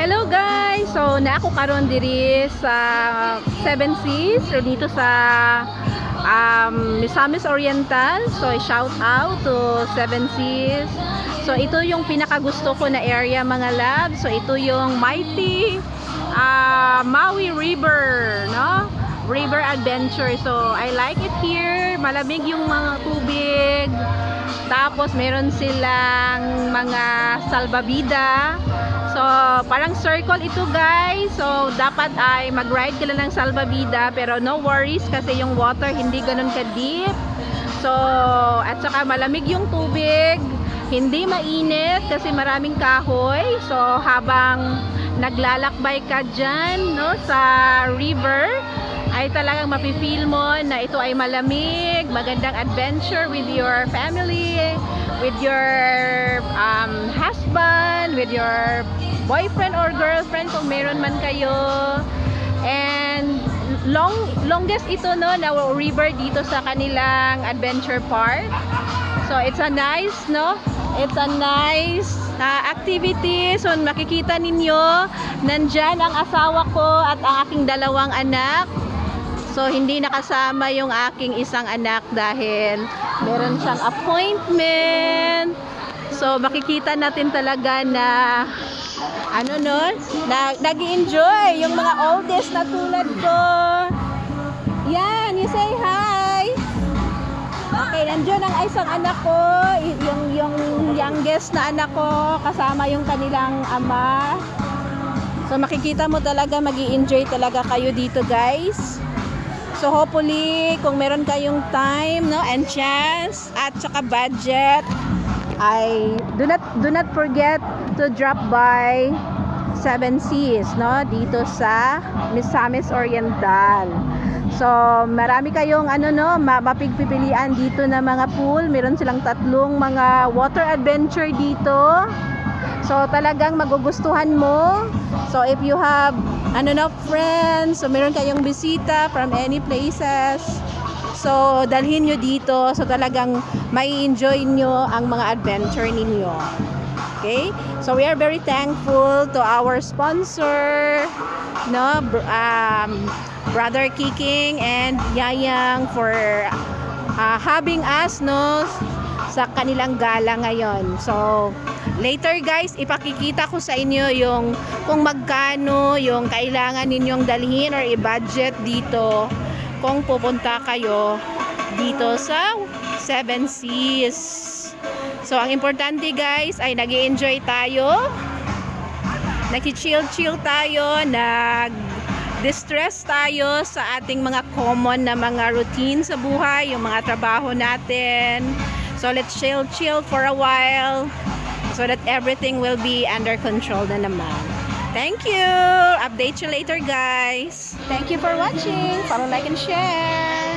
Hello guys! So, naako karon diri sa Seven Seas, so dito sa Misamis Oriental. So, shout out to Seven Seas. So, ito yung pinakagusto ko na area mga lab. So, ito yung mighty Maui River, no? River Adventure. So, I like it here. Malamig yung mga tubig. Tapos, meron silang mga salbabida. So, parang circle ito guys. So, dapat ay mag-ride ka lang ng salbabida. Pero no worries kasi yung water hindi ganun ka-deep. So, at saka malamig yung tubig. Hindi mainit kasi maraming kahoy. So, habang naglalakbay ka dyan, no, sa river, ay talagang mapifeel mo na ito ay malamig, magandang adventure with your family, with your husband, with your boyfriend or girlfriend kung meron man kayo. And longest ito, no, na river dito sa kanilang adventure park. So it's a nice, no, it's a nice activity. So makikita ninyo, nandyan ang asawa ko at ang aking dalawang anak. So, hindi nakasama yung aking isang anak dahil meron siyang appointment. So, makikita natin talaga na ano no, nag-i-enjoy yung mga oldest na tulad ko. Yan, you say hi. Okay, nandiyan ang isang anak ko, yung youngest na anak ko, kasama yung kanilang ama. So, makikita mo talaga, magi-enjoy talaga kayo dito, guys. So hopefully, kung meron kayong time, no, and chance at saka budget, ay do not forget to drop by Seven Seas, no, dito sa Misamis Oriental. So marami kayong ano, no, mapigpipilian dito na mga pool. Meron silang tatlong mga water adventure dito. So talagang magugustuhan mo. So if you have friends, so meron kayong bisita from any places, so dalhin nyo dito. So talagang may enjoy nyo ang mga adventure ninyo. Okay? So we are very thankful to our sponsor, no, Brother Kiking and Yayang for having us, no, sa kanilang gala ngayon. So later guys, ipakikita ko sa inyo yung kung magkano yung kailangan ninyong dalhin or i-budget dito kung pupunta kayo dito sa Seven Seas. So ang importante guys ay nag-i-enjoy tayo, naki-chill tayo, nag-distress tayo sa ating mga common na mga routine sa buhay, yung mga trabaho natin. So let's chill for a while, so that everything will be under control na naman. Thank you! Update you later guys! Thank you for watching! Follow, like, and share!